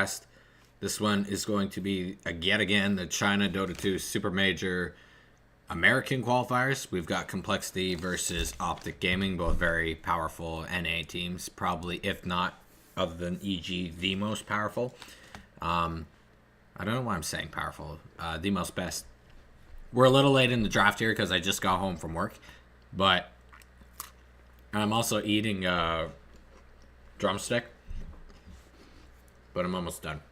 cast. This one is going to be, yet again, the China Dota 2 Super Major American qualifiers. We've got Complexity versus Optic Gaming, both very powerful NA teams. Probably, if not, other than EG, the most powerful. I don't know why I'm saying powerful. The most best. We're a little late in the draft here because I just got home from work. But I'm also eating a drumstick. But I'm almost done.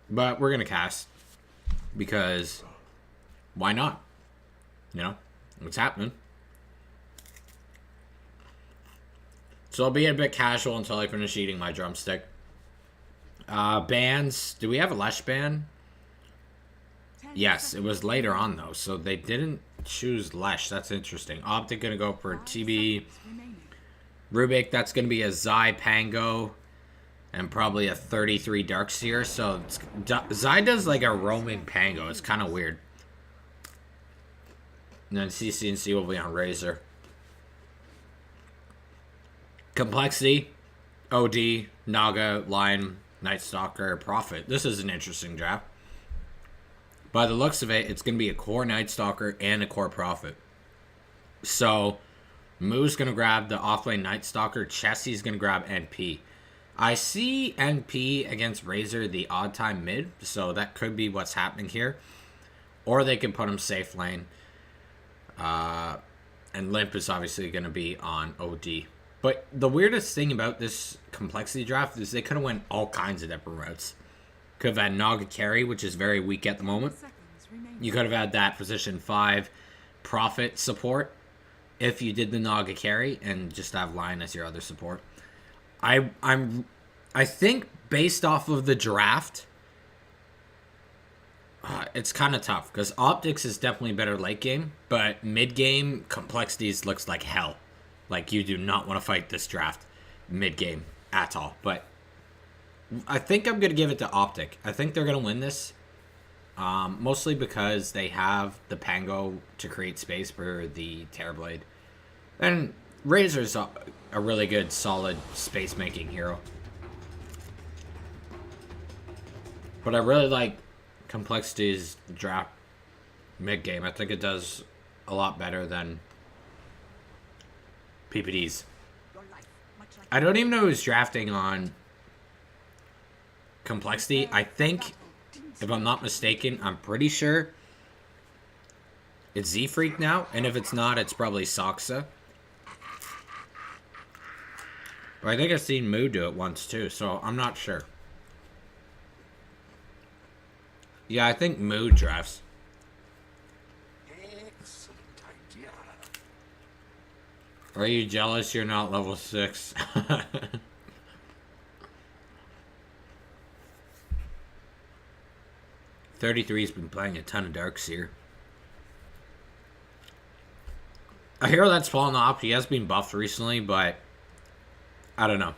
But we're going to cast. Because why not? You know, what's happening? So I'll be a bit casual until I finish eating my drumstick. Bans. Do we have a Lesh ban? Yes, it was later on though, so they didn't choose Lesh. That's interesting. Optic gonna go for TB. Rubik, that's gonna be a Zai Pango. And probably a 33 Darkseer. So Zai does like a roaming Pango. It's kind of weird. And then CC&C will be on Razor. Complexity, OD, Naga, Lion, Night Stalker, Prophet. This is an interesting draft. By the looks of it, it's going to be a core Night Stalker and a core Prophet. So, Moo's going to grab the offlane Night Stalker. Chessie's going to grab NP. I see NP against Razor the odd time mid, so that could be what's happening here. Or they can put him safe lane. And Limp is obviously going to be on OD. But the weirdest thing about this Complexity draft is they could have went all kinds of different routes. Could have had Naga carry, which is very weak at the moment. You could have had that position 5 Prophet support if you did the Naga carry and just have Lion as your other support. I think based off of the draft, it's kind of tough because Optics is definitely better late game, but mid game Complexities looks like hell. Like you do not want to fight this draft mid game at all. But I think I'm gonna give it to Optic. I think they're gonna win this, mostly because they have the Pango to create space for the Terrorblade, and Razor's a really good, solid space making hero. But I really like Complexity's draft mid game. I think it does a lot better than PPD's. I don't even know who's drafting on Complexity. I think, if I'm not mistaken, I'm pretty sure it's Z-Freak now. And if it's not, it's probably Soxa. But I think I've seen Moo do it once too, so I'm not sure. Yeah, I think Moo drafts. Are you jealous you're not level 6? 33's been playing a ton of Darkseer. A hero that's fallen off, he has been buffed recently, but I don't know.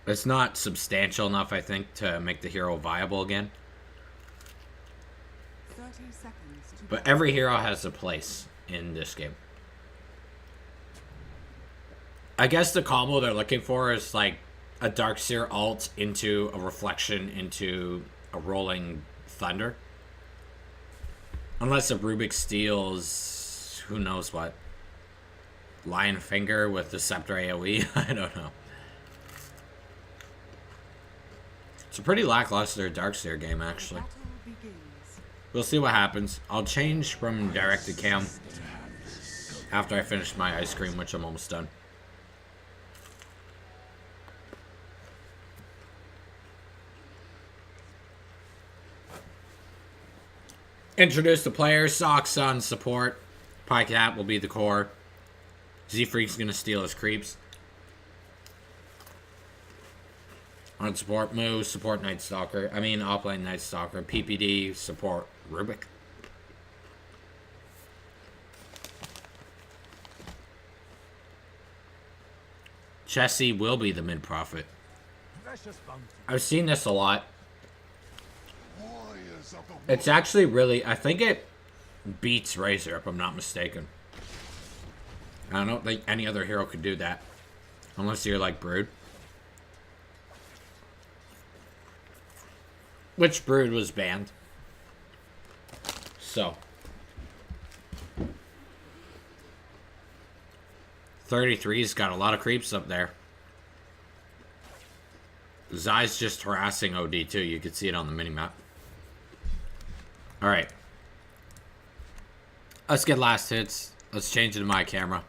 It's not substantial enough, I think, to make the hero viable again. 30 seconds to But every hero has a place in this game. I guess the combo they're looking for is like a Darkseer ult into a reflection into a rolling thunder. Unless a Rubik steals who knows what. Lion Finger with the Scepter AoE. I don't know. It's a pretty lackluster Darkseer game, actually. battle begins. We'll see what happens. I'll change from direct to cam after I finish my ice cream, which I'm almost done. Introduce the players. Socks on support. Pycat will be the core. Z-Freak's gonna steal his creeps. On support, Moo, support Night Stalker. I mean, offlane Night Stalker. PPD, support Rubik. Chessie will be the mid-prophet. I've seen this a lot. It's actually really... I think it beats Razor, if I'm not mistaken. I don't think any other hero could do that. Unless you're like Brood. which brood was banned. So 33's got a lot of creeps up there. Zai's just harassing OD too. You can see it on the minimap. Alright. Let's get last hits. Let's change it to my camera.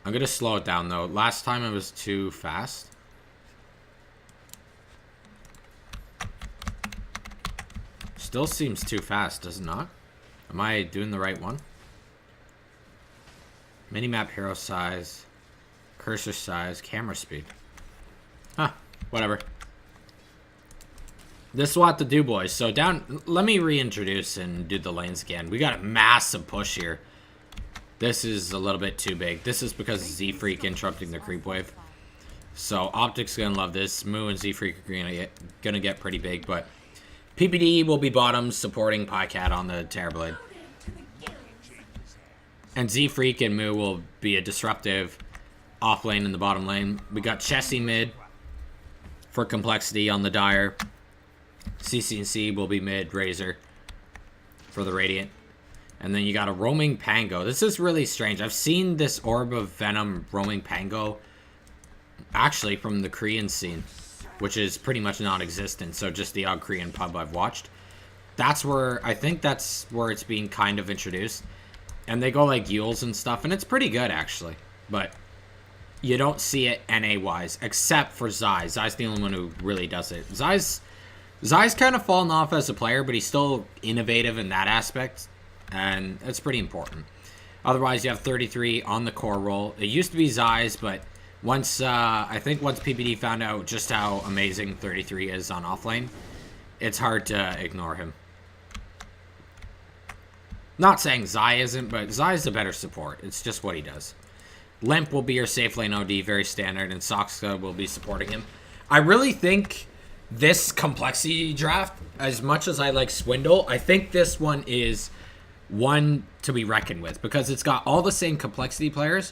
I'm going to slow it down though. Last time it was too fast. Still seems too fast, does it not? Am I doing the right one? Minimap hero size. Cursor size. Camera speed. Huh. Whatever. This is what I have to do, boys. So down... Let me reintroduce and do the lanes again. We got a massive push here. This is a little bit too big. This is because of Z-Freak interrupting the creep wave. So Optic's going to love this. Moo and Z-Freak are going to get pretty big, but... PPD will be bottom, supporting Pycat on the Terrorblade. And Z-Freak and Moo will be a disruptive off lane in the bottom lane. We got Chessie mid for complexity on the Dire. CC&C will be mid, Razor for the Radiant. And then you got a roaming Pango. This is really strange. I've seen this Orb of Venom roaming Pango actually from the Korean scene, which is pretty much non-existent, so just the odd Korean pub I've watched. That's where, I think that's where it's being kind of introduced. And they go like Yules and stuff, and it's pretty good, actually. But you don't see it NA-wise, except for Zai. Zai's the only one who really does it. Zai's kind of fallen off as a player, but he's still innovative in that aspect, and it's pretty important. Otherwise, you have 33 on the core role. It used to be Zai's, but... I think once PPD found out just how amazing 33 is on offlane, it's hard to ignore him. Not saying Zai isn't, but Zai's a better support. It's just what he does. Limp will be your safe lane OD, very standard, and Soxka will be supporting him. I really think this complexity draft, as much as I like Swindle, I think this one is one to be reckoned with, because it's got all the same complexity players.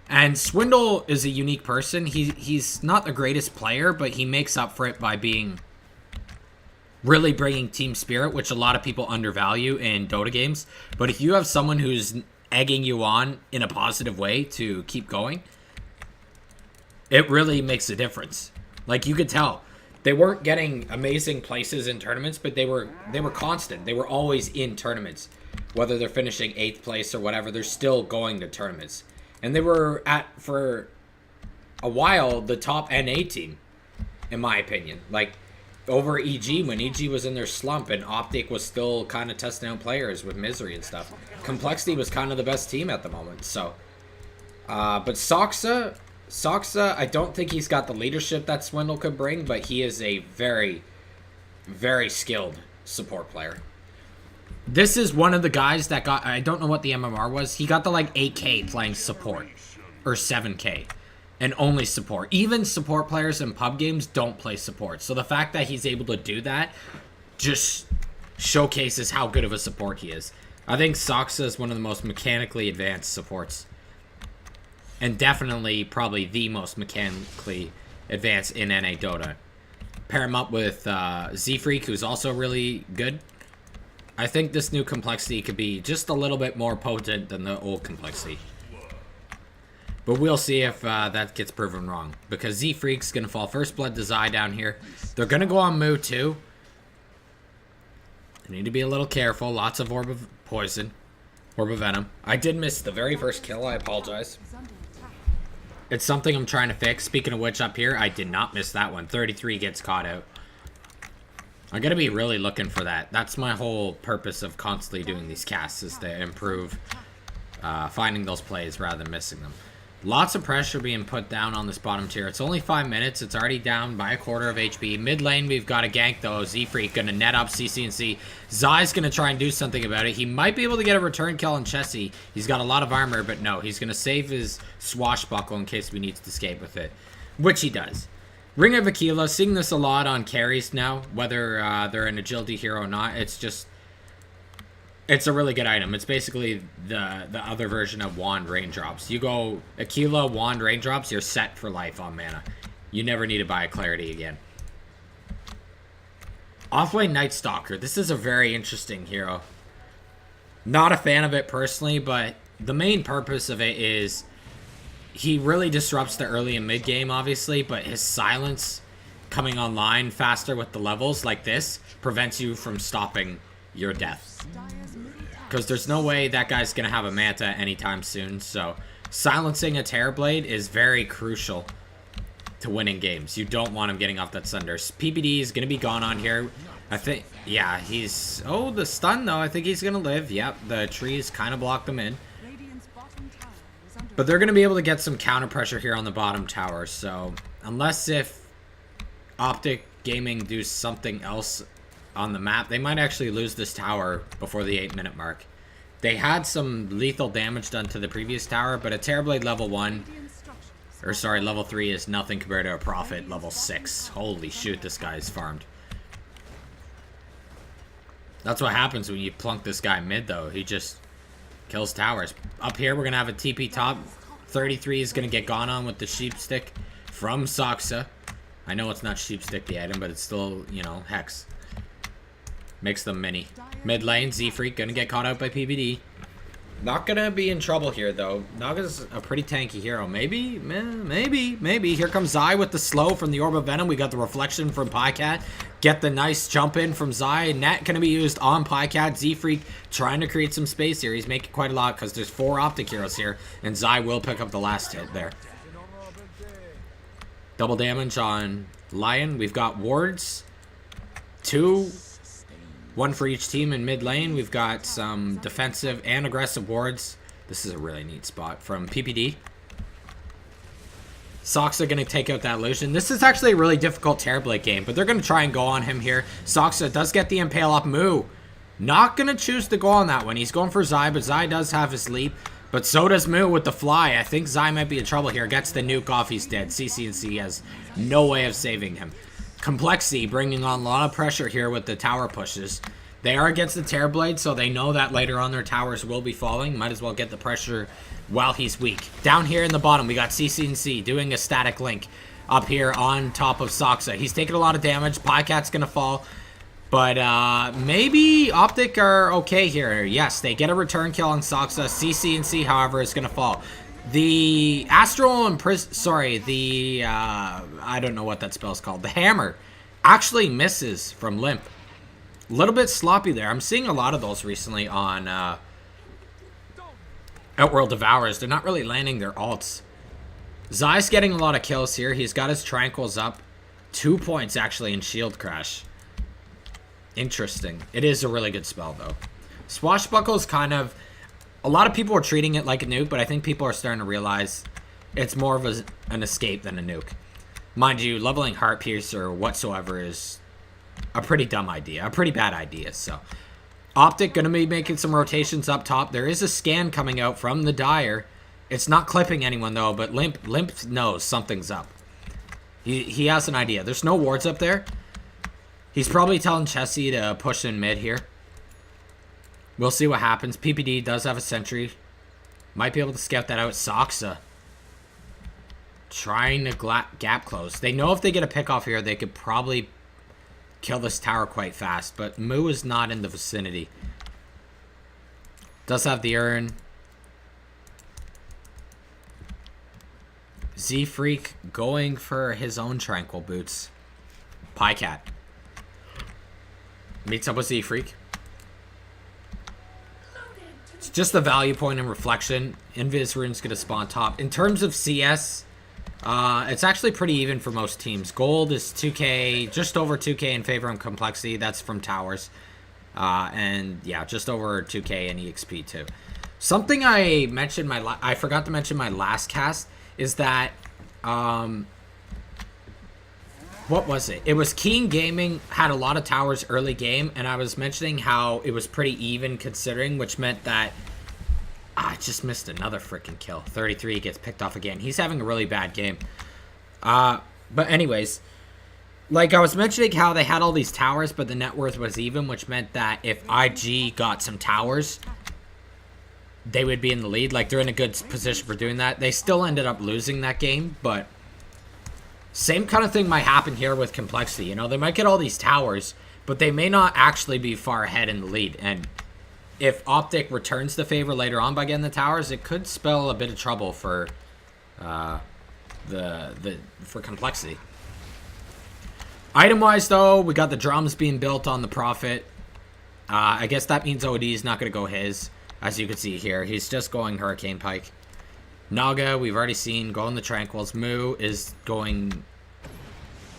And Swindle is a unique person. He's not the greatest player, but he makes up for it by being really bringing team spirit, which a lot of people undervalue in Dota games. But if you have someone who's egging you on in a positive way to keep going, it really makes a difference. Like, you could tell they weren't getting amazing places in tournaments, but they were constant. They were always in tournaments. Whether they're finishing 8th place or whatever, they're still going to tournaments. And they were for a while, the top NA team, in my opinion. Like, over EG, when EG was in their slump, and Optic was still kind of testing out players with Misery and stuff. Complexity was kind of the best team at the moment, so. But Soxa, I don't think he's got the leadership that Swindle could bring, but he is a very, very skilled support player. This is one of the guys that got, I don't know what the MMR was. He got the like 8K playing support, or 7K, and only support. Even support players in pub games don't play support. So the fact that he's able to do that just showcases how good of a support he is. I think Soxa is one of the most mechanically advanced supports. And definitely probably the most mechanically advanced in NA Dota. Pair him up with Z-Freak, who's also really good. I think this new complexity could be just a little bit more potent than the old complexity. But we'll see if that gets proven wrong. Because Z-Freak's going to fall first blood to Zai down here. They're going to go on Moo too. They need to be a little careful. Lots of Orb of Poison. Orb of Venom. I did miss the very first kill. I apologize. It's something I'm trying to fix. Speaking of which, up here, I did not miss that one. 33 gets caught out. I'm going to be really looking for that. That's my whole purpose of constantly doing these casts, is to improve finding those plays rather than missing them. Lots of pressure being put down on this bottom tier. It's only 5 minutes. It's already down by a quarter of HP. Mid lane, we've got a gank, though. Z-Freak going to net up CC&C. Zai's going to try and do something about it. He might be able to get a return kill on Chessie. He's got a lot of armor, but no. He's going to save his swashbuckle in case we need to escape with it, which he does. Ring of Aquila, seeing this a lot on carries now, whether they're an agility hero or not. It's just, it's a really good item. It's basically the other version of Wand Raindrops. You go Aquila, Wand Raindrops, you're set for life on mana. You never need to buy a Clarity again. Offlane Night Stalker. This is a very interesting hero. Not a fan of it personally, but the main purpose of it is he really disrupts the early and mid game, obviously, but his silence coming online faster with the levels like this prevents you from stopping your death. Because there's no way that guy's going to have a Manta anytime soon, so silencing a Terrorblade is very crucial to winning games. You don't want him getting off that Sunder. PPD is going to be gone on here. I think, yeah, he's... Oh, the stun, though. I think he's going to live. Yep, the trees kind of blocked them in. But they're going to be able to get some counter pressure here on the bottom tower. So, unless if Optic Gaming do something else on the map, they might actually lose this tower before the 8-minute mark. They had some lethal damage done to the previous tower, but a Terrorblade level 1... Or sorry, level 3 is nothing compared to a Prophet level 6. Holy shoot, this guy is farmed. That's what happens when you plunk this guy mid, though. He just kills towers. Up here, we're going to have a TP top. 33 is going to get gone on with the Sheep Stick from Soxa. I know it's not Sheep Stick, the item, but it's still, you know, Hex. Makes them mini. Mid lane, Z-Freak going to get caught out by PBD. Not going to be in trouble here, though. Naga's a pretty tanky hero. Maybe. Here comes Zai with the slow from the Orb of Venom. We got the reflection from Pycat. Get the nice jump in from Zai. Net going to be used on Pycat. Z-Freak trying to create some space here. He's making quite a lot because there's 4 Optic heroes here. And Zai will pick up the last hit there. Double damage on Lion. We've got wards. 2. 1 for each team in mid lane. We've got some defensive and aggressive wards. This is a really neat spot from PPD. Soxa going to take out that illusion. This is actually a really difficult Terrorblade game, but they're going to try and go on him here. Soxa does get the impale up. Moo not going to choose to go on that one. He's going for Zai, but Zai does have his leap. But so does Moo with the fly. I think Zai might be in trouble here. Gets the nuke off. He's dead. CC&C has no way of saving him. Complexity bringing on a lot of pressure here with the tower pushes. They are against the Terrorblade, so they know that later on their towers will be falling. Might as well get the pressure while he's weak. Down here in the bottom, we got CC&C doing a static link up here on top of Soxa. He's taking a lot of damage. Pycat's going to fall. But maybe Optic are okay here. Yes, they get a return kill on Soxa. CC&C, however, is going to fall. The Astral Imprison, sorry, the, I don't know what that spell's called. The Hammer actually misses from Limp. A little bit sloppy there. I'm seeing a lot of those recently on Outworld Devourers. They're not really landing their ults. Zai's getting a lot of kills here. He's got his Tranquils up. 2 points, actually, in Shield Crash. Interesting. It is a really good spell, though. Swashbuckle is kind of... A lot of people are treating it like a nuke, but I think people are starting to realize it's more of an escape than a nuke. Mind you, leveling Heart Piercer whatsoever is a pretty dumb idea. A pretty bad idea, so... Optic going to be making some rotations up top. There is a scan coming out from the Dire. It's not clipping anyone, though, but Limp knows something's up. He has an idea. There's no wards up there. He's probably telling Chessie to push in mid here. We'll see what happens. PPD does have a sentry. Might be able to scout that out. Soxa trying to gap close. They know if they get a pick off here, they could probably kill this tower quite fast. But Moo is not in the vicinity. Does have the urn. Z-Freak going for his own Tranquil Boots. Pycat meets up with Z-Freak. It's just the value point and reflection. Invis Rune's going to spawn top. In terms of CS, it's actually pretty even for most teams. Gold is 2k, just over 2k in favor of complexity. That's from towers. And yeah, just over 2k in EXP too. Something I mentioned I forgot to mention my last cast is that what was it? It was Keen Gaming had a lot of towers early game, and I was mentioning how it was pretty even considering, which meant that I just missed another freaking kill. 33 gets picked off again. He's having a really bad game. But anyways, like I was mentioning how they had all these towers, but the net worth was even, which meant that if IG got some towers, they would be in the lead. Like, they're in a good position for doing that. They still ended up losing that game, but same kind of thing might happen here with complexity. You know, they might get all these towers, but they may not actually be far ahead in the lead. And if Optic returns the favor later on by getting the towers, it could spell a bit of trouble for for Complexity. Item-wise, though, we got the drums being built on the Prophet. I guess that means OD is not going to go his. As you can see here, he's just going Hurricane Pike. Naga, we've already seen, going the Tranquils. Moo is going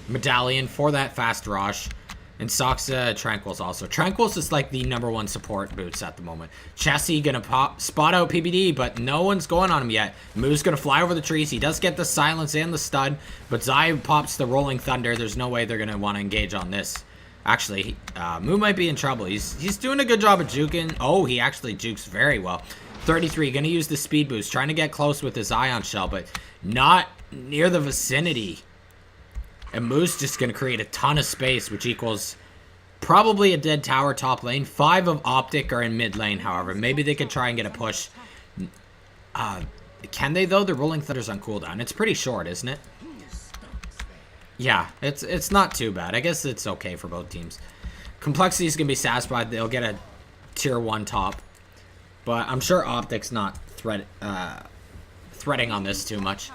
Medallion for that fast rush. And Soxa, Tranquils also. Tranquils is like the #1 support boots at the moment. Chessie gonna spot out PBD, but no one's going on him yet. Moo's gonna fly over the trees. He does get the silence and the stun, but Zai pops the Rolling Thunder. There's no way they're gonna want to engage on this. Actually, Moo might be in trouble. He's doing a good job of juking. Oh, he actually jukes very well. 33, gonna use the speed boost, trying to get close with his Ion Shell, but not near the vicinity. And Moo's just going to create a ton of space, which equals probably a dead tower top lane. 5 of Optic are in mid lane, however. Maybe they could try and get a push. Can they, though? The Rolling Thunder's on cooldown. It's pretty short, isn't it? Yeah, it's not too bad. I guess it's okay for both teams. Complexity's going to be satisfied. They'll get a tier 1 top. But I'm sure Optic's not threading on this too much.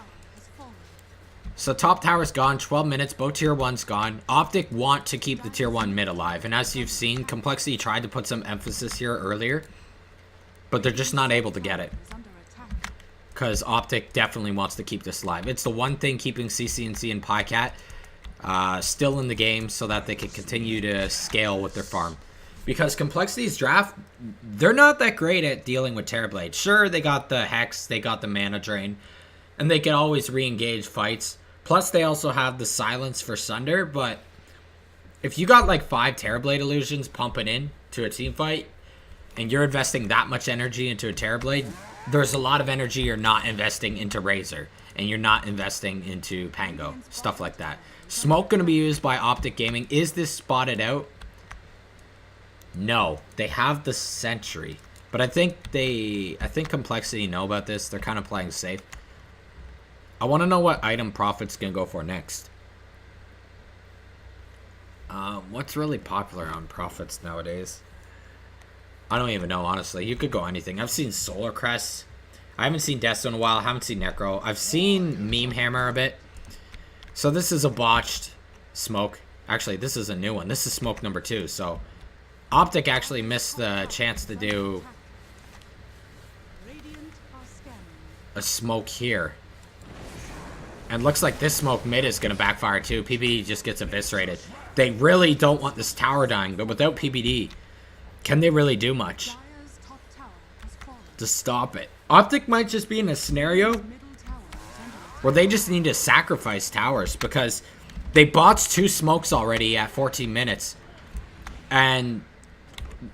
So top tower's gone, 12 minutes, both tier 1's gone. Optic want to keep the tier 1 mid alive. And as you've seen, Complexity tried to put some emphasis here earlier. But they're just not able to get it. Because Optic definitely wants to keep this alive. It's the one thing keeping CCNC and Pycat still in the game so that they can continue to scale with their farm. Because Complexity's draft, they're not that great at dealing with Terrorblade. Sure, they got the Hex, they got the Mana Drain. And they can always re-engage fights. Plus, they also have the silence for Sunder, but if you got like 5 Terrorblade illusions pumping in to a team fight, and you're investing that much energy into a Terrorblade, there's a lot of energy you're not investing into Razor, and you're not investing into Pango, stuff like that. Smoke going to be used by Optic Gaming. Is this spotted out? No, they have the Sentry, but I think Complexity know about this. They're kind of playing safe. I want to know what item Prophet's going to go for next. What's really popular on Prophets nowadays? I don't even know, honestly. You could go anything. I've seen Solar Crest. I haven't seen Desto in a while. I haven't seen Necro. I've seen Meme Hammer a bit. So this is a botched smoke. Actually, this is a new one. This is smoke number 2. So Optic actually missed the chance to do a smoke here. And looks like this smoke mid is going to backfire too. PBD just gets eviscerated. They really don't want this tower dying, but without PBD, can they really do much to stop it? Optic might just be in a scenario where they just need to sacrifice towers because they botched 2 smokes already at 14 minutes. And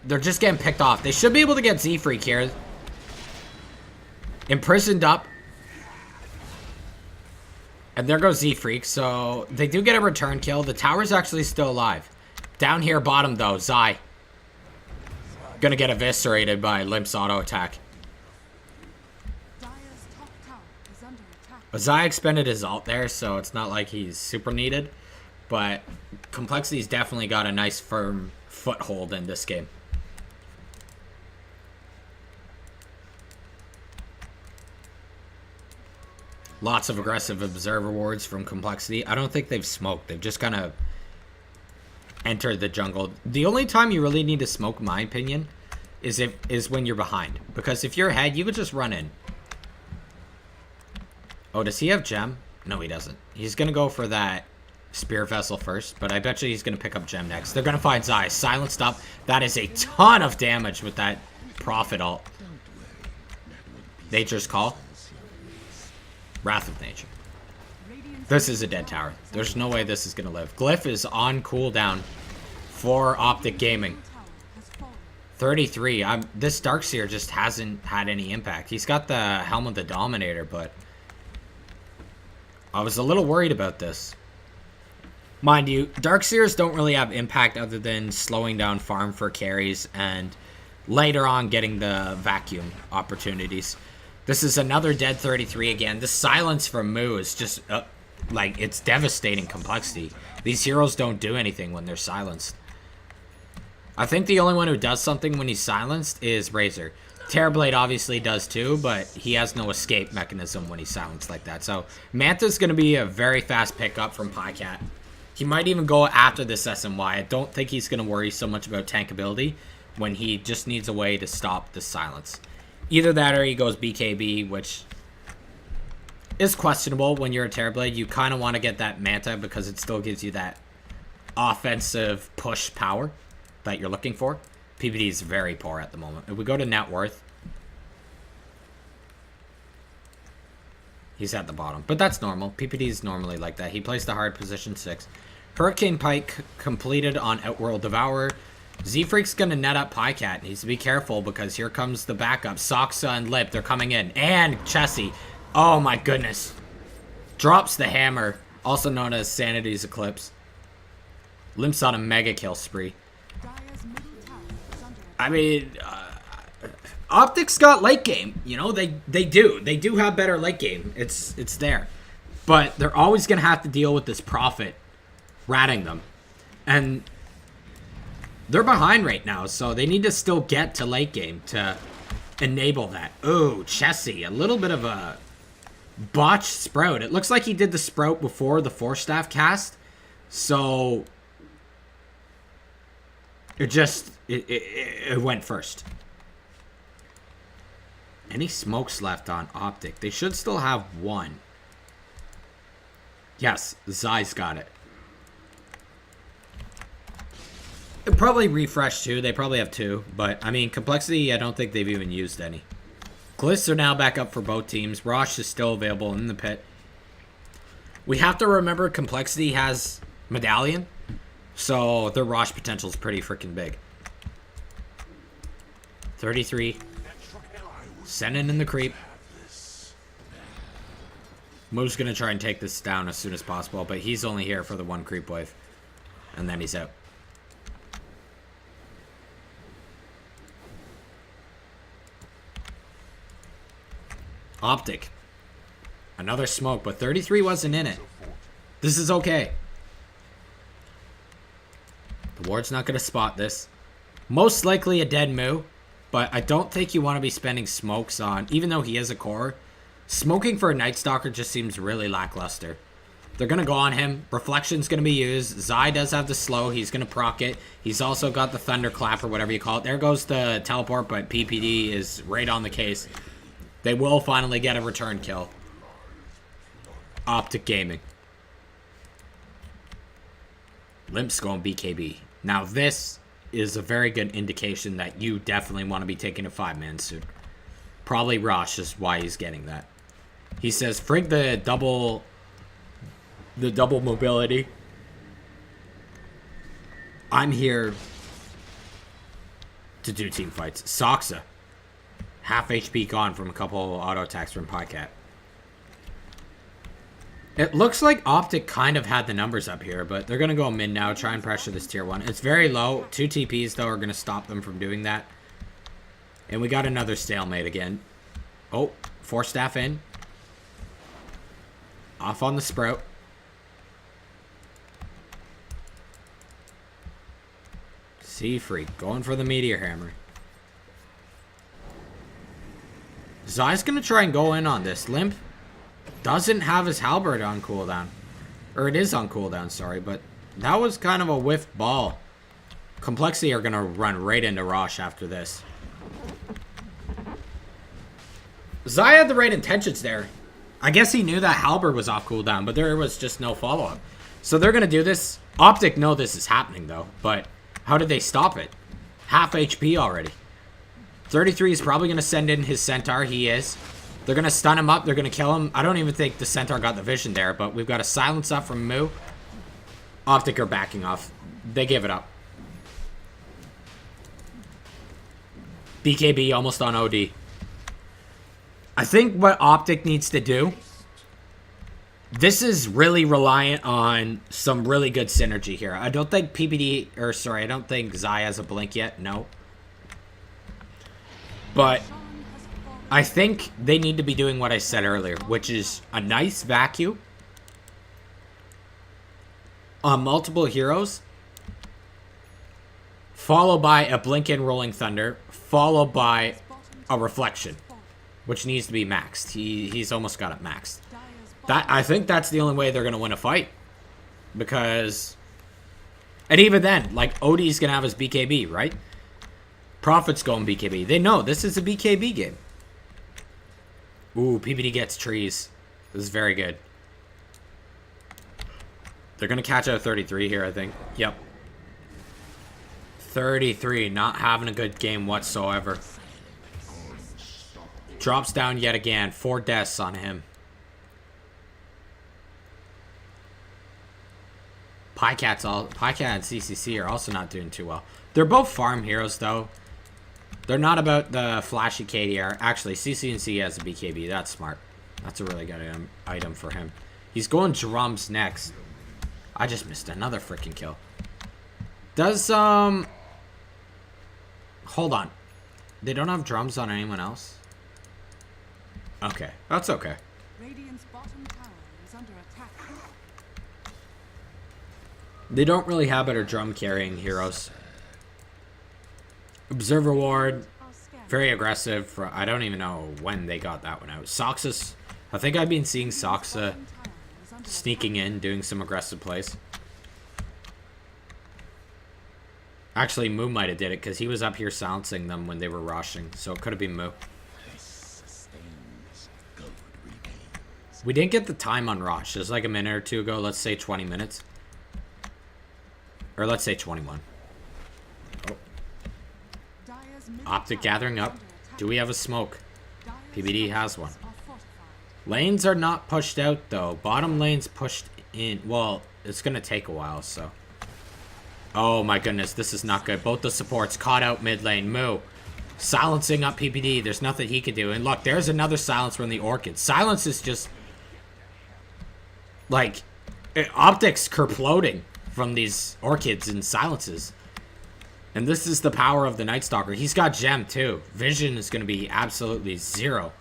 they're just getting picked off. They should be able to get Z-Freak here. Imprisoned up. And there goes Z-Freak, so they do get a return kill. The tower's actually still alive. Down here bottom, though, Zai. Gonna get eviscerated by Limp's auto attack. But Zai expended his ult there, so it's not like he's super needed. But Complexity's definitely got a nice firm foothold in this game. Lots of aggressive observer wards from Complexity. I don't think they've smoked. They've just kind of entered the jungle. The only time you really need to smoke, in my opinion, is when you're behind. Because if you're ahead, you could just run in. Oh, does he have gem? No, he doesn't. He's going to go for that spear vessel first, but I bet you he's going to pick up gem next. They're going to find Zai. Silenced up. That is a ton of damage with that Prophet ult. Nature's Call. Wrath of Nature. This is a dead tower. There's no way this is going to live. Glyph is on cooldown for Optic Gaming. 33. This Darkseer just hasn't had any impact. He's got the Helm of the Dominator, but I was a little worried about this. Mind you, Darkseers don't really have impact other than slowing down farm for carries and later on getting the vacuum opportunities. This is another dead 33 again. The silence from Moo is just, like, it's devastating Complexity. These heroes don't do anything when they're silenced. I think the only one who does something when he's silenced is Razor. Terrorblade obviously does too, but he has no escape mechanism when he's silenced like that. So Manta's going to be a very fast pickup from Pycat. He might even go after this SMY. I don't think he's going to worry so much about tankability when he just needs a way to stop the silence. Either that or he goes BKB, which is questionable when you're a Terrorblade. You kind of want to get that Manta because it still gives you that offensive push power that you're looking for. PPD is very poor at the moment. If we go to net worth, he's at the bottom. But that's normal. PPD is normally like that. He plays the hard position 6. Hurricane Pike completed on Outworld Devourer. Z-Freak's going to net up Pycat. Needs to be careful because here comes the backup. Soxa and Lip, they're coming in. And Chessie. Oh my goodness. Drops the hammer, also known as Sanity's Eclipse. Limps on a mega kill spree. I mean, Optic's got late game. You know, they do. They do have better late game. It's there. But they're always going to have to deal with this Prophet ratting them. And they're behind right now, so they need to still get to late game to enable that. Oh, Chessie, a little bit of a botched Sprout. It looks like he did the Sprout before the Force Staff cast. So it went first. Any smokes left on Optic? They should still have one. Yes, Zai's got it. It probably refreshed too. They probably have 2. But, I mean, Complexity, I don't think they've even used any. Glyphs are now back up for both teams. Rosh is still available in the pit. We have to remember Complexity has Medallion. So their Rosh potential is pretty freaking big. 33. Sending in the creep. Move's going to try and take this down as soon as possible. But he's only here for the 1 creep wave. And then he's out. Optic. Another smoke, but 33 wasn't in it. This is okay. The ward's not going to spot this. Most likely a dead Moo, but I don't think you want to be spending smokes on, even though he is a core. Smoking for a Night Stalker just seems really lackluster. They're going to go on him. Reflection's going to be used. Zai does have the slow. He's going to proc it. He's also got the Thunderclap or whatever you call it. There goes the teleport, but PPD is right on the case. They will finally get a return kill. Optic Gaming. Limp's going BKB. Now this is a very good indication that you definitely want to be taking a 5-man soon. Probably Rosh is why he's getting that. He says, frig the double mobility. I'm here to do team fights. Soxa. Half HP gone from a couple auto attacks from Pycat. It looks like Optic kind of had the numbers up here, but they're going to go mid now, try and pressure this tier 1. It's very low. 2 TPs, though, are going to stop them from doing that. And we got another stalemate again. Oh, Force Staff in. Off on the Sprout. Z-Freak going for the Meteor Hammer. Zai's going to try and go in on this. Limp doesn't have his halberd on cooldown. Or it is on cooldown, sorry. But that was kind of a whiff ball. Complexity are going to run right into Rosh after this. Zai had the right intentions there. I guess he knew that halberd was off cooldown, but there was just no follow-up. So they're going to do this. Optic know this is happening, though. But how did they stop it? Half HP already. 33 is probably going to send in his Centaur. He is. They're going to stun him up. They're going to kill him. I don't even think the Centaur got the vision there, but we've got a silence up from Moo. Optic are backing off. They give it up. BKB almost on OD. I think what Optic needs to do, this is really reliant on some really good synergy here. I don't think I don't think Zai has a blink yet. No. But I think they need to be doing what I said earlier, which is a nice vacuum on multiple heroes. followed by a Blink in Rolling Thunder, followed by a Reflection, which needs to be maxed. He's almost got it maxed. I think that's the only way they're going to win a fight. Because... And even then, like, Odie's going to have his BKB, right? Prophet's going BKB. They know this is a BKB game. Ooh, PBD gets trees. This is very good. They're going to catch out 33 here, I think. Yep. 33, not having a good game whatsoever. Drops down yet again. 4 deaths on him. Pycat and CCC are also not doing too well. They're both farm heroes, though. They're not about the flashy KDR. Actually, CCNC has a BKB. That's smart. That's a really good item for him. He's going drums next. I just missed another freaking kill. Does, hold on. They don't have drums on anyone else? Okay. That's okay. Radiant's bottom tower is under attack. They don't really have better drum carrying heroes. Observer Ward, very aggressive. I don't even know when they got that one out. Soxus, I think I've been seeing Soxa sneaking in, doing some aggressive plays. Actually, Moo might have did it because he was up here silencing them when they were rushing. So it could have been Moo. We didn't get the time on Rosh. It was like a minute or two ago. Let's say 20 minutes. Or let's say 21. Oh. Optic gathering up. Do we have a smoke? PBD has one. Lanes are not pushed out, though. Bottom lane's pushed in. Well, it's going to take a while, so. Oh, my goodness. This is not good. Both the supports caught out mid lane. Moo. Silencing up PPD. There's nothing he can do. And look, there's another silence from the Orchid. Silence is just... Like, Optic's kerploding from these Orchids and silences. And this is the power of the Night Stalker. He's got Gem, too. Vision is going to be absolutely zero.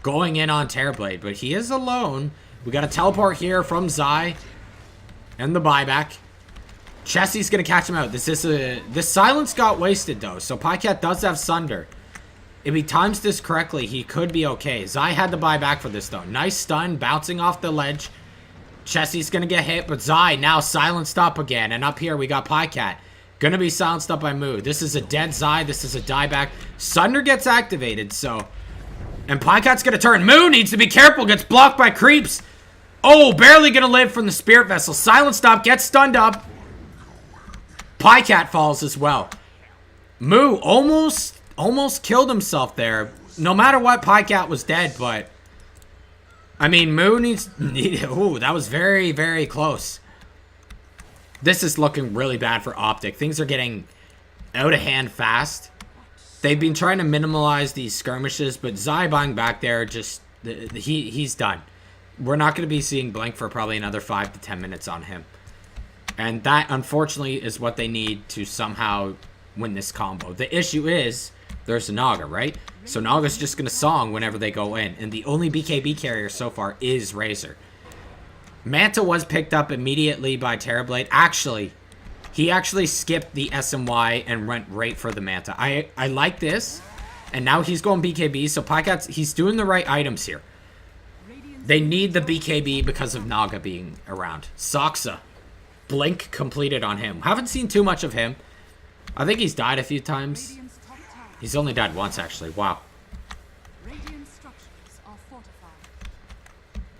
Going in on Terrorblade, but he is alone. We got a teleport here from Zai. And the buyback. Chessie's going to catch him out. This silence got wasted, though. So Pycat does have Sunder. If he times this correctly, he could be okay. Zai had to buy back for this, though. Nice stun, bouncing off the ledge. Chessie's going to get hit, but Zai now silenced up again. And up here, we got Pycat. Going to be silenced up by Moo. This is a dead Zai. This is a dieback. Sunder gets activated, so... And Pycat's going to turn. Moo needs to be careful. Gets blocked by creeps. Oh, barely going to live from the Spirit Vessel. Silenced up. Gets stunned up. Pycat falls as well. Moo almost killed himself there. No matter what, Pycat was dead, but... I mean, Moo needs... Ooh, that was very, very close. This is looking really bad for Optic. Things are getting out of hand fast. They've been trying to minimize these skirmishes, but Zai buying back there, just... He's done. We're not going to be seeing Blink for probably another 5 to 10 minutes on him. And that, unfortunately, is what they need to somehow win this combo. The issue is, there's a Naga, right? So Naga's just going to song whenever they go in. And the only BKB carrier so far is Razor. Manta was picked up immediately by Terrorblade. Actually, he actually skipped the SMY and went right for the Manta. I like this. And now he's going BKB, so Pycat's, he's doing the right items here. They need the BKB because of Naga being around. Soxa. Blink completed on him. Haven't seen too much of him. I think he's died a few times. He's only died once, actually. Wow.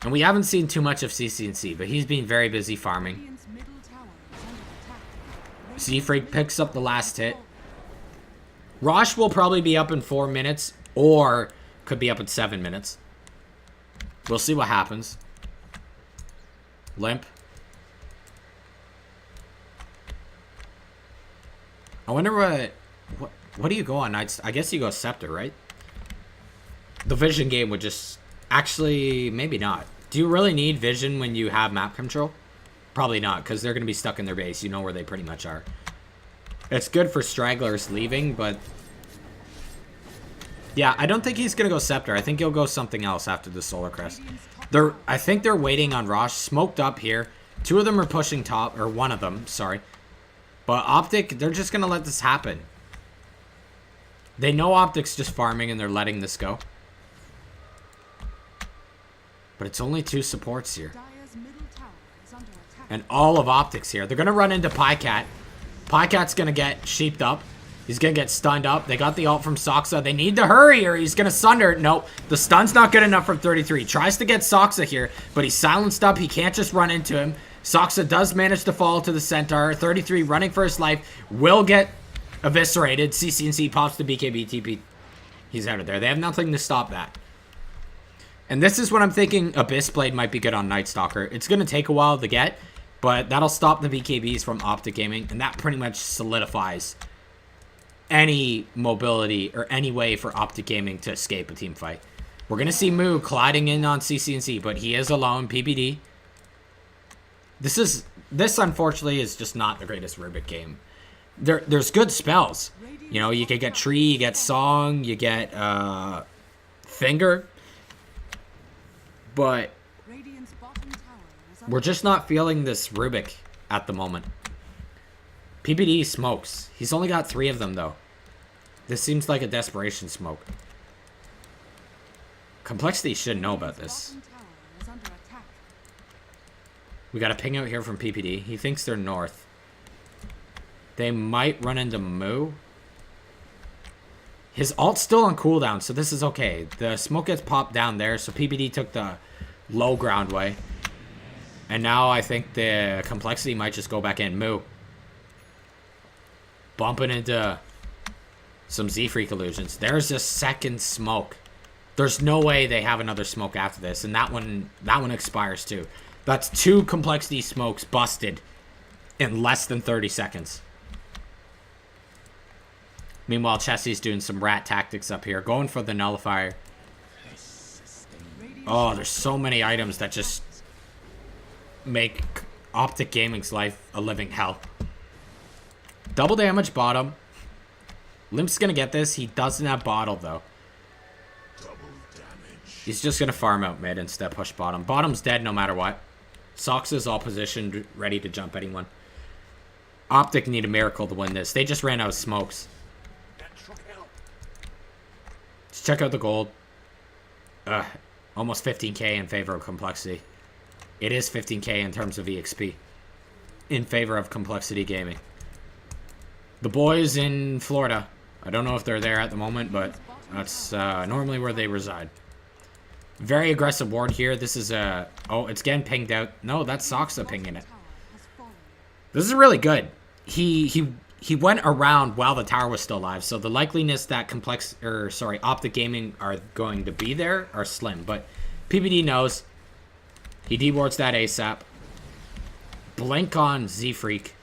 And we haven't seen too much of CCNC, but he's been very busy farming. Seafreak picks up the last hit. Rosh will probably be up in 4 minutes, or could be up in 7 minutes. We'll see what happens. Limp. I wonder what do you go on? I guess you go Scepter, right? The Vision game would just... Actually, maybe not. Do you really need Vision when you have map control? Probably not, because they're going to be stuck in their base. You know where they pretty much are. It's good for stragglers leaving, but... Yeah, I don't think he's going to go Scepter. I think he'll go something else after the Solar Crest. I think they're waiting on Rosh. Smoked up here. 2 of them are pushing top, or 1 of them, sorry. But Optic, they're just going to let this happen. They know Optic's just farming and they're letting this go. But it's only 2 supports here. And all of Optic's here. They're going to run into Pycat. Pycat's going to get sheeped up. He's going to get stunned up. They got the ult from Soxa. They need to hurry or he's going to sunder. Nope. The stun's not good enough from 33. Tries to get Soxa here, but he's silenced up. He can't just run into him. Soxa does manage to fall to the Centaur. 33 running for his life. Will get eviscerated. CCNC pops the BKB TP. He's out of there. They have nothing to stop that. And this is what I'm thinking Abyss Blade might be good on Night Stalker. It's going to take a while to get, but that'll stop the BKBs from Optic Gaming, and that pretty much solidifies any mobility or any way for Optic Gaming to escape a team fight. We're going to see Moo colliding in on CCNC, but he is alone. PBD. This unfortunately is just not the greatest Rubik game. There's good spells. You know, you can get Tree, you get Song, you get Finger. But we're just not feeling this Rubik at the moment. PBD smokes. He's only got 3 of them, though. This seems like a desperation smoke. Complexity should know about this. We got a ping out here from PPD. He thinks they're north. They might run into Moo. His ult's still on cooldown, so this is okay. The smoke gets popped down there, so PPD took the low ground way. And now I think the Complexity might just go back in. Moo. Bumping into some Z-Freak illusions. There's a second smoke. There's no way they have another smoke after this. And that one expires too. That's 2 Complexity smokes busted in less than 30 seconds. Meanwhile, Chessie's doing some rat tactics up here. Going for the nullifier. Oh, there's so many items that just make Optic Gaming's life a living hell. Double damage bottom. Limp's going to get this. He doesn't have bottle, though. He's just going to farm out mid instead push bottom. Bottom's dead no matter what. Sox is all positioned, ready to jump anyone. Optic need a miracle to win this. They just ran out of smokes. Let's check out the gold. Almost 15k in favor of Complexity. It is 15k in terms of EXP. In favor of Complexity Gaming. The boys in Florida. I don't know if they're there at the moment, but that's normally where they reside. Very aggressive ward here. This is a... Oh, it's getting pinged out. No, that's Soxa pinging it. This is really good. He went around while the tower was still alive, so the likeliness that Optic Gaming are going to be there are slim. But PBD knows. He dewards that ASAP. Blink on Z-Freak.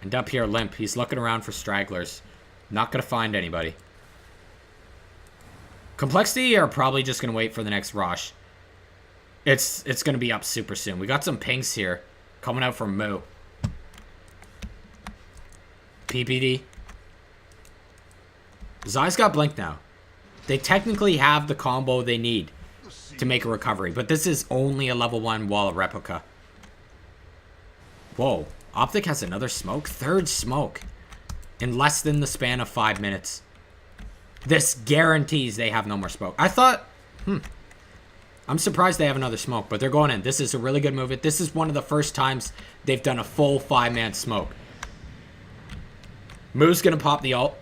And up here, Limp. He's looking around for stragglers. Not going to find anybody. Complexity are probably just going to wait for the next Rosh. It's going to be up super soon. We got some pings here coming out from Moo. PPD. Zai's got Blink now. They technically have the combo they need to make a recovery, but this is only a level 1 wall of replica. Whoa. Optic has another smoke? 3rd smoke. In less than the span of 5 minutes. This guarantees they have no more smoke. I thought, I'm surprised they have another smoke, but they're going in. This is a really good move. This is one of the first times they've done a full 5-man smoke. Moo's going to pop the ult.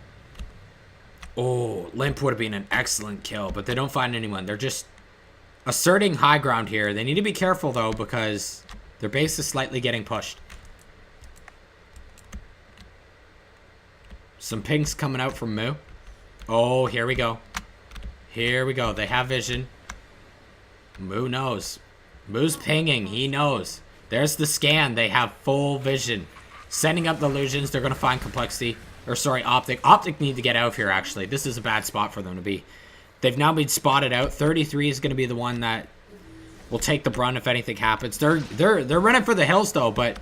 Oh, Limp would have been an excellent kill, but they don't find anyone. They're just asserting high ground here. They need to be careful, though, because their base is slightly getting pushed. Some pings coming out from Moo. Oh, here we go. Here we go. They have vision. Moo knows. Moo's pinging. He knows. There's the scan. They have full vision. Sending up the illusions. They're going to find Complexity. Or, sorry, Optic. Optic need to get out of here, actually. This is a bad spot for them to be. They've now been spotted out. 33 is going to be the one that will take the brunt if anything happens. They're running for the hills, though, but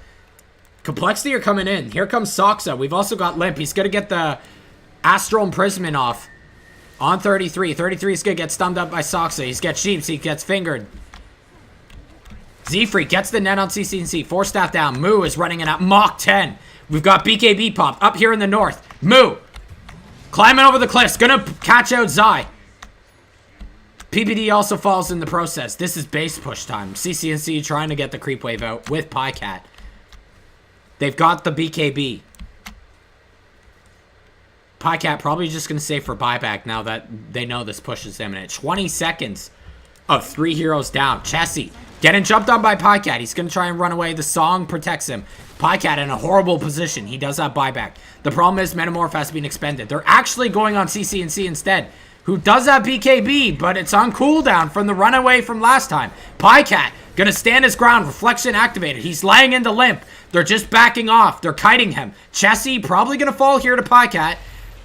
Complexity are coming in. Here comes Soxa. We've also got Limp. He's going to get the Astral Imprisonment off on 33. 33 is going to get stunned up by Soxa. He's got Sheeps. He gets fingered. Z-Freak gets the net on CC&C. 4 staff down. Moo is running in at Mach 10. We've got BKB pop up here in the north. Moo climbing over the cliffs. Gonna catch out Zai. PPD also falls in the process. This is base push time. CC&C trying to get the creep wave out with Pycat. They've got the BKB. Pycat probably just going to save for buyback now that they know this push is imminent. 20 seconds of 3 heroes down. Chessie getting jumped on by Pycat. He's going to try and run away. The song protects him. Pycat in a horrible position. He does have buyback. The problem is Metamorph has been expended. They're actually going on CC&C instead, who does have BKB, but it's on cooldown from the runaway from last time. Pycat gonna stand his ground. Reflection activated. He's laying into limp. They're just backing off. They're kiting him. Chessie probably gonna fall here to Pycat.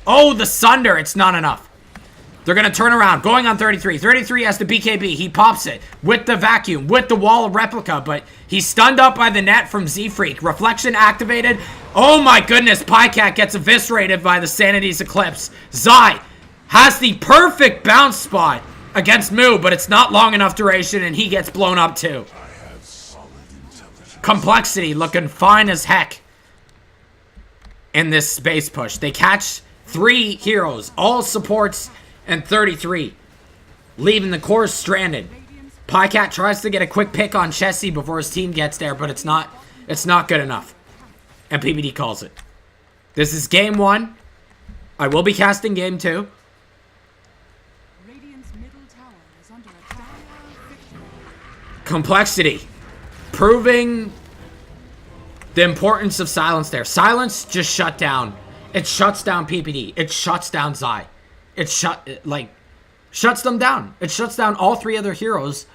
Oh, the Sunder. It's not enough. They're gonna turn around. Going on 33. 33 has the BKB. He pops it with the vacuum, with the wall of replica, but he's stunned up by the net from Z-Freak. Reflection activated. Oh my goodness. Pycat gets eviscerated by the Sanity's Eclipse. Zai has the perfect bounce spot against Moo, but it's not long enough duration, and he gets blown up too. Complexity looking fine as heck in this space push. They catch 3 heroes, all supports, and 33, leaving the cores stranded. Pycat tries to get a quick pick on Chessie before his team gets there, but it's not good enough. And PPD calls it. This is game 1. I will be casting game 2. Complexity proving the importance of silence there. Silence just shut down. It shuts down PPD. It shuts down Zai. It shuts them down. It shuts down all 3 other heroes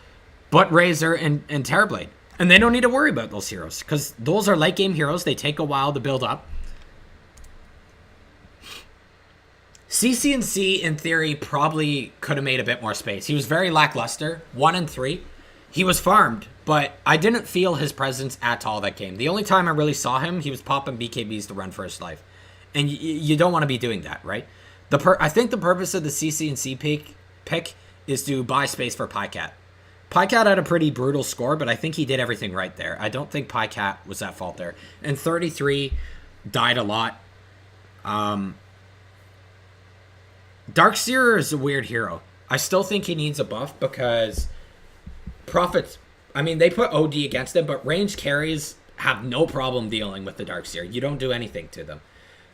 but Razor and Terrorblade. And they don't need to worry about those heroes because those are late game heroes. They take a while to build up. CC&C in theory probably could have made a bit more space. He was very lackluster. 1 and 3. He was farmed, but I didn't feel his presence at all that game. The only time I really saw him, he was popping BKBs to run for his life. And you don't want to be doing that, right? I think the purpose of the CC&C pick is to buy space for Pycat. Pycat had a pretty brutal score, but I think he did everything right there. I don't think Pycat was at fault there. And 33 died a lot. Darkseer is a weird hero. I still think he needs a buff because Prophets, I mean, they put OD against him, but ranged carries have no problem dealing with the Darkseer. You don't do anything to them.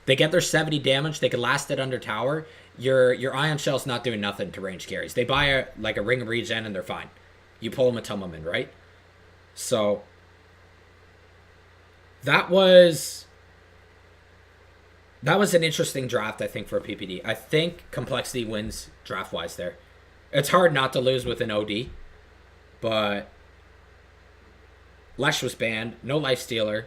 They get their 70 damage. They can last it under tower. Your Ion Shell's not doing nothing to ranged carries. They buy a ring of regen and they're fine. You pull them a Tummelman, right? So that was an interesting draft, I think, for PPD. I think Complexity wins draft-wise there. It's hard not to lose with an OD. But Lesh was banned. No Lifestealer.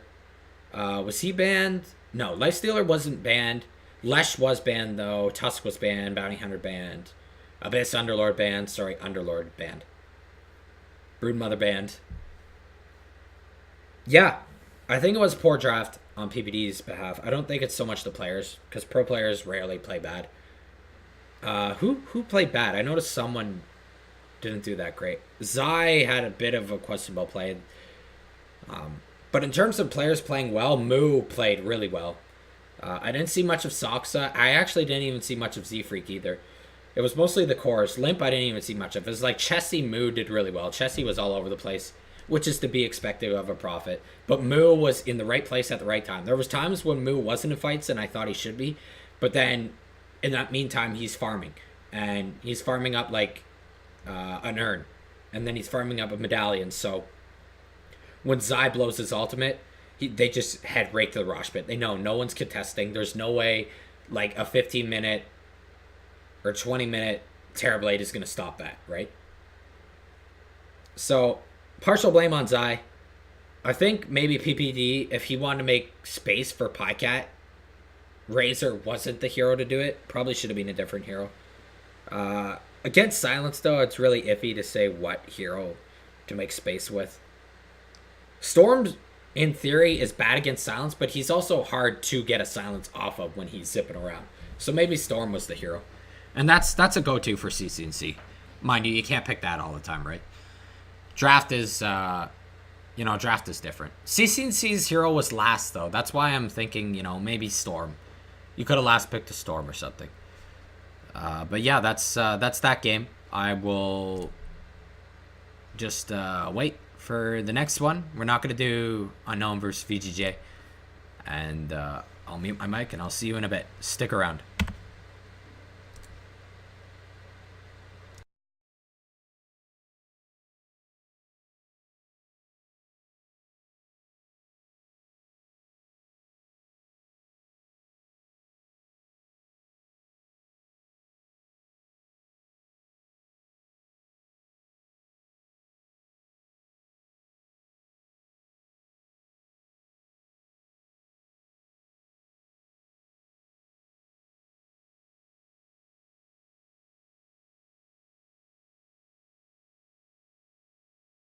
Was he banned? No, Lifestealer wasn't banned. Lesh was banned, though. Tusk was banned. Bounty Hunter banned. Abyss Underlord banned. Sorry, Underlord banned. Broodmother banned. Yeah, I think it was a poor draft on PPD's behalf. I don't think it's so much the players, because pro players rarely play bad. Who played bad? I noticed someone didn't do that great. Zai had a bit of a questionable play. But in terms of players playing well, Moo played really well. I didn't see much of Soxa. I actually didn't even see much of Z-Freak either. It was mostly the cores. Limp I didn't even see much of. It was like Chessie, Moo did really well. Chessie was all over the place, which is to be expected of a Prophet. But Moo was in the right place at the right time. There was times when Moo wasn't in fights and I thought he should be. But then in that meantime, he's farming. And he's farming up like an urn, and then he's farming up a medallion. So when Zai blows his ultimate, they just head right to the Rosh pit. They know no one's contesting. There's no way like a 15-minute or 20-minute Terrorblade is going to stop that, right? So partial blame on Zai. I think maybe PPD, if he wanted to make space for Pycat, Razor wasn't the hero to do it. Probably should have been a different hero. Against Silence, though, it's really iffy to say what hero to make space with. Storm, in theory, is bad against Silence, but he's also hard to get a Silence off of when he's zipping around. So maybe Storm was the hero. And that's a go-to for CC&C. Mind you, you can't pick that all the time, right? Draft is draft is different. CCNC's hero was last though. That's why I'm thinking, maybe Storm. You could have last picked a Storm or something. But yeah, that's that game. I will just wait for the next one. We're not gonna do Unknown versus VGJ, and I'll mute my mic and I'll see you in a bit. Stick around.